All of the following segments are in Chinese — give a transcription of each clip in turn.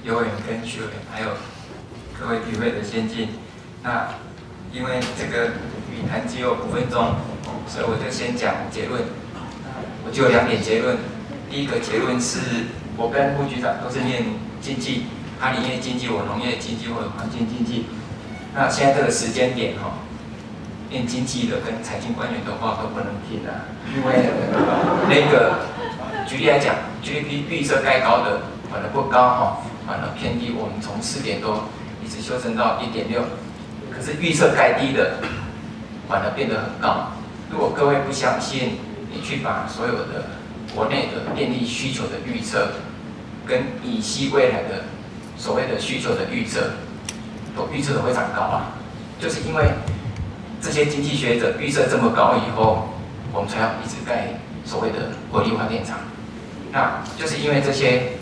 刘委员跟徐委员，还有各位与会的先进。那因为这个语谈只有5分钟，所以我就先讲结论。我就有2点结论。第一个结论是我跟副局长都是念经济，他林业经济，我农业经济或者环境经济。那现在这个时间点念经济的跟财经官员的话都不能听啊，因为那个举例来讲 ，GDP 预设该高的反而不高反而偏低，我们从4点多一直修正到1.6，可是预测该低的反而变得很高。如果各位不相信，你去把所有的国内的电力需求的预测，跟以西未来的所谓的需求的预测，都预测的非常高啊，就是因为这些经济学者预测这么高以后，我们才要一直盖所谓的火力发电厂。那就是因为这些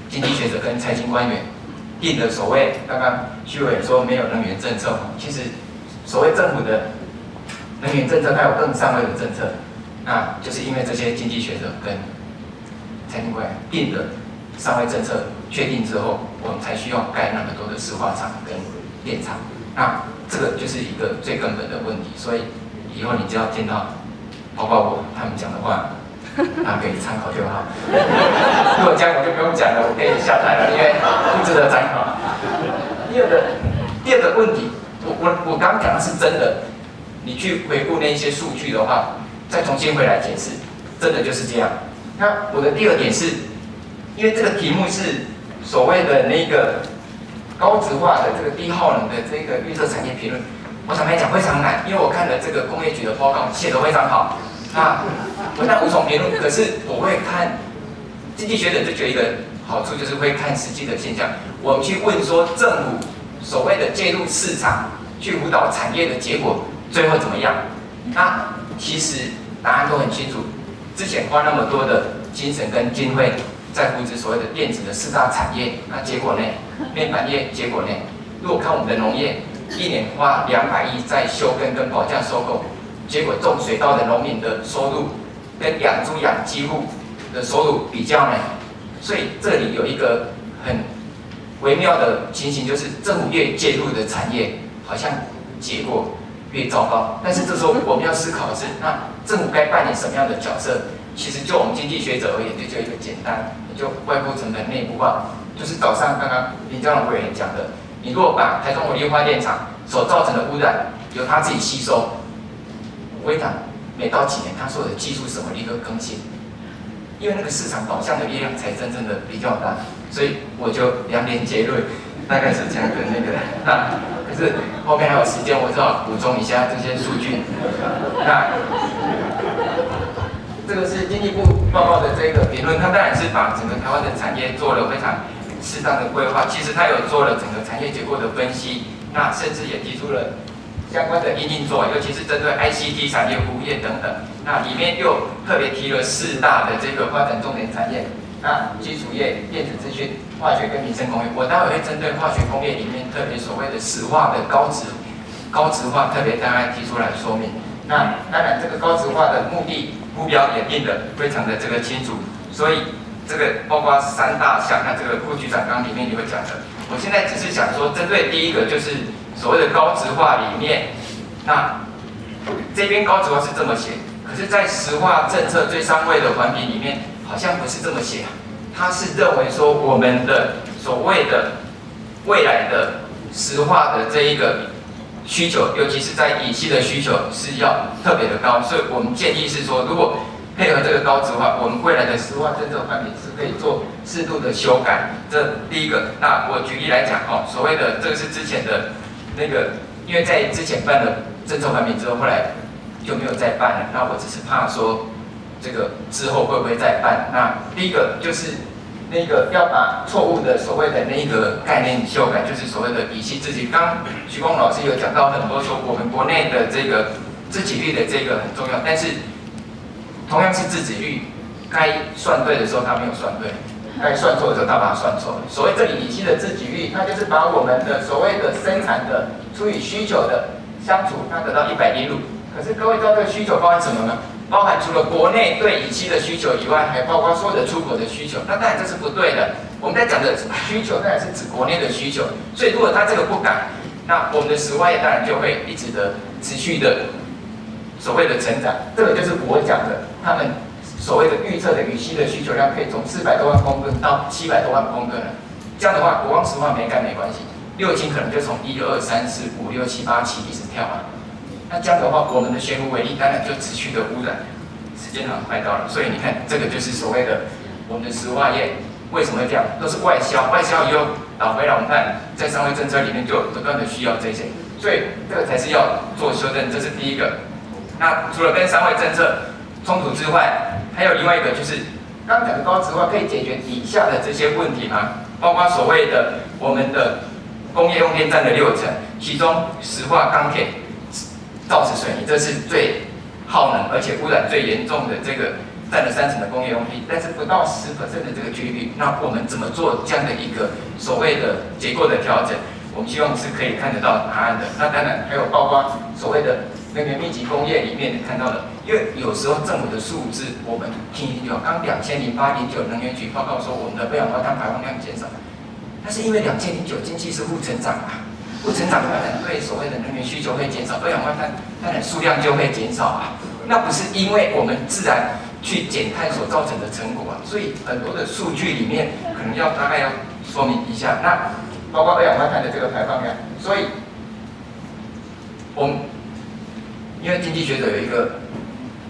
经济学者跟财经官员定的所谓刚刚徐委员说没有能源政策，其实所谓政府的能源政策，它有更上位的政策。那就是因为这些经济学者跟财经官员定的上位政策确定之后，我们才需要盖那么多的石化厂跟电厂。那这个就是一个最根本的问题，所以以后你只要见到包括我他们讲的话，可以参考就好。如果这样我就不用讲了，我可以下台了，因为不值得参考。第二个问题，我刚刚讲的是真的，你去回顾那一些数据的话，再重新回来解释，真的就是这样。那我的第2点是，因为这个题目是所谓的那个高质化的这个低耗能的这个预测产业评论，我坦白讲非常难，因为我看了这个工业局的报告，写得非常好。那我当然无从评论，可是我会看经济学者就觉得一个好处就是会看实际的现象。我们去问说政府所谓的介入市场去辅导产业的结果，最后怎么样？那其实答案都很清楚。之前花那么多的精神跟经费在扶持所谓的电子的4大产业，那结果呢？面板业结果呢？如果看我们的农业，1年花200亿在休耕跟保价收购，结果种水稻的农民的收入跟养猪养鸡户的收入比较呢？所以这里有一个很微妙的情形，就是政府越介入的产业，好像结果越糟糕。但是这时候我们要思考的是，那政府该扮演什么样的角色？其实就我们经济学者而言，就一个简单，就外部成本内部化，就是早上刚刚林佳龙委员讲的，你如果把台中火力发电厂所造成的污染由它自己吸收，我跟你讲，每到几年，它所有的技术什么立刻更新，因为那个市场导向的力量才真正的比较大，所以我就2点结论，大概是这样的那个。可是后面还有时间，我只好补充一下这些数据。那这个是经济部报告的这个评论，它当然是把整个台湾的产业做了非常适当的规划。其实它有做了整个产业结构的分析，那甚至也提出了相关的因应作为，尤其是针对 ICT 产业、服务业等等。那里面又特别提了4大的这个发展重点产业，那基础业、电子资讯、化学跟民生工业。我待会会针对化学工业里面特别所谓的石化的高质化，特别大概提出来说明。那当然，这个高质化的目标也定得非常的这个清楚，所以这个包括3大项，那这个副局长刚里面也会讲的。我现在只是想说，针对第一个就是所谓的高质化里面，那这边高质化是这么写，可是，在石化政策最上位的环评里面，好像不是这么写，他是认为说我们的所谓的未来的石化的这一个需求，尤其是在乙烯的需求是要特别的高，所以我们建议是说，如果配合这个高质化，我们未来的石化政策环评是可以做适度的修改。这第一个。那我举例来讲所谓的这个是之前的那个，因为在之前办了政策环评之后，后来就没有再办了。那我只是怕说这个之后会不会再办？那第一个就是那个要把错误的所谓的那个概念修改，就是所谓的乙烯自给率。刚徐光老师有讲到很多说我们国内的这个自给率的这个很重要，但是同样是自给率，该算对的时候他没有算对，该算错的时候他把它算错了。所谓这里乙烯的自给率，它就是把我们的所谓的生产的除以需求的相除，它得到105。可是各位知道这个需求包含什么吗？包含除了国内对乙烯的需求以外，还包括所有的出口的需求。那当然这是不对的。我们在讲的需求当然是指国内的需求，所以如果它这个不改，那我们的石化业当然就会一直的持续的所谓的成长。这个就是我讲的，他们所谓的预测的乙烯的需求量可以从400多万公吨到700多万公吨了。这样的话，国光石化没改没关系，6氢可能就从1、2、3、4、5、6、7、8、7一直跳啊。那这样的话，我们的悬浮微粒当然就持续的污染。时间很快到了，所以你看，这个就是所谓的我们的石化业为什么会这样，都是外销，外销以后导回来，我们看在商会政策里面就不断的需要这些，所以这个才是要做修正，这是第一个。那除了跟商会政策冲突之外，还有另外一个就是刚讲的高质化可以解决底下的这些问题吗？包括所谓的我们的工业用电占了60%，其中石化、钢铁、造纸、水泥，这是最耗能而且污染最严重的，这个占了30%的工业用地，但是不到10%的这个 GDP， 那我们怎么做这样的一个所谓的结构的调整？我们希望是可以看得到答案的。那当然还有包括所谓的能源密集工业里面看到的，因为有时候政府的数字我们听一听，刚2008-09能源局报告说我们的二氧化碳排放量减少，但是因为2009经济是负成长啊。不成长，当然对所谓的能源需求会减少，二氧化碳当然数量就会减少啊。那不是因为我们自然去减碳所造成的成果啊。所以很多的数据里面可能大概要说明一下。那包括二氧化碳的这个排放量，所以我们因为经济学者有一个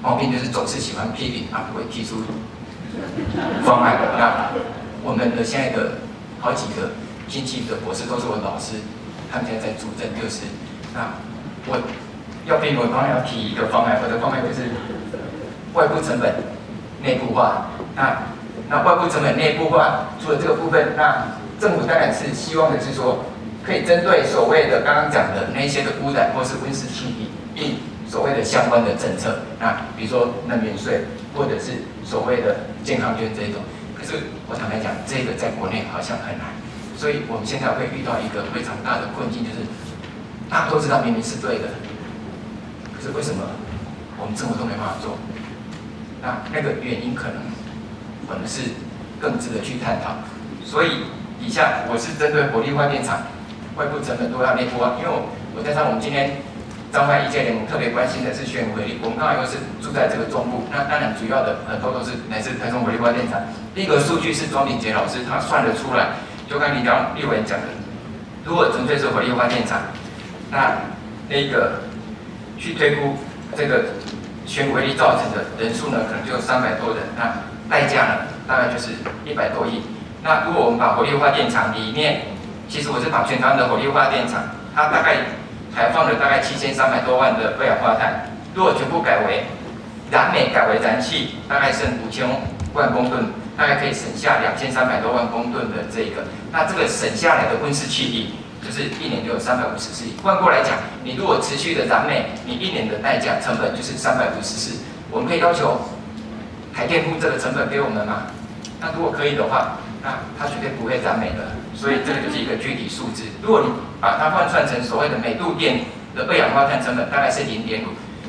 毛病，就是总是喜欢批评啊，不会提出方案的。那我们的现在的好几个经济的博士都是我老师。他们现在在主政，就是那我要批评我当然要提一个方案，我的方案就是外部成本内部化。那外部成本内部化，除了这个部分，那政府当然是希望的是说，可以针对所谓的刚刚讲的那些的污染或是温室气体，并所谓的相关的政策。那比如说能源税，或者是所谓的健康券这种。可是我坦白讲，这个在国内好像很难。所以我们现在会遇到一个非常大的困境，就是大家都知道明明是对的，可是为什么我们政府都没办法做？那个原因可能是更值得去探讨。所以以下我是针对火力发电厂外部成本都要内部化，因为我加上我们今天彰化医界联盟特别关心的是悬浮微粒，我们刚好又是住在这个中部，那当然主要的很多都是来自台中火力发电厂。第一个数据是庄秉杰老师他算得出来。就刚立委讲的，如果纯粹是火力发电厂，那个去推估这个悬浮微粒造成的人数呢，可能就300多人，那代价呢，大概就是100多亿。那如果我们把火力发电厂里面，其实我是把全台湾的火力发电厂，它大概排放了大概7300多万的二氧化碳，如果全部改为燃煤，改为燃气，大概剩5000万公吨。大概可以省下2300多万公吨的这个，那这个省下来的温室气体，就是1年就有354亿。换过来讲，你如果持续的燃煤，你1年的代价成本就是354。我们可以要求台电付这个成本给我们吗？那如果可以的话，那它绝对不会燃煤的。所以这个就是一个具体数字。如果你把它换算成所谓的每度电的二氧化碳成本，大概是0.5。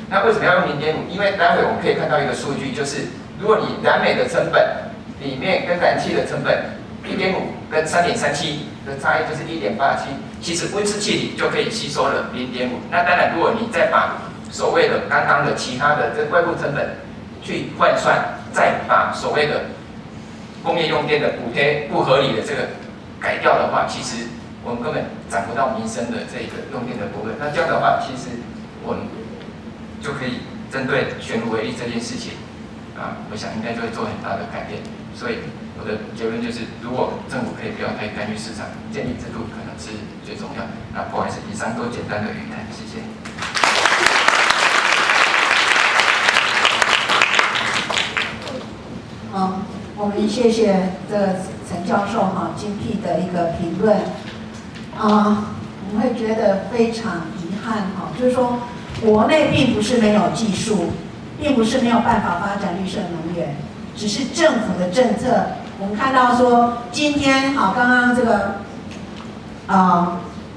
那为什么要用0.5？因为待会我们可以看到一个数据，就是如果你燃煤的成本里面跟燃气的成本1.5跟3.37的差异就是1.87，其实温室气体就可以吸收了0.5。那当然，如果你再把所谓的刚刚的其他的这外部成本去换算，再把所谓的工业用电的补贴不合理的这个改掉的话，其实我们根本涨不到民生的这个用电的部分。那这样的话，其实我们就可以针对悬浮微粒这件事情我想应该就会做很大的改变。所以我的结论就是，如果政府可以不要太干预市场，建立制度可能是最重要。那不好意思，以上都简单的语谈，谢谢。我们谢谢这个陈教授精辟的一个评论。我们会觉得非常遗憾就是说，国内并不是没有技术，并不是没有办法发展绿色能源。只是政府的政策，我们看到说，今天刚刚这个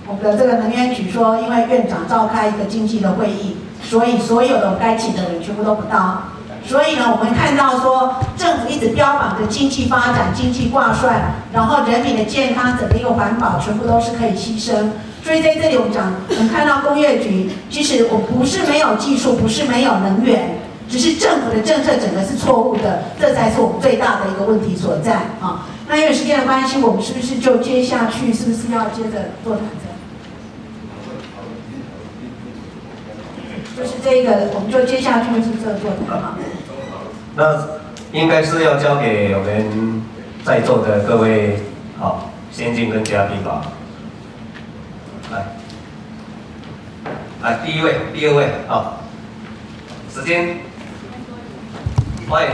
我们的这个能源局说，因为院长召开一个经济的会议，所以所有的该请的人全部都不到。所以呢，我们看到说政府一直标榜着经济发展、经济挂帅，然后人民的健康、整个一个环保，全部都是可以牺牲。所以在这里我们看到工业局，其实我不是没有技术，不是没有能源，只是政府的政策整个是错误的，这才是我们最大的一个问题所在啊。那因为时间的关系，我们是不是就接下去，是不是要接着座谈？就是这个，我们就接下去是这个座谈哈。那应该是要交给我们在座的各位先进跟嘉宾吧。来，第一位、第二位，时间，欢迎。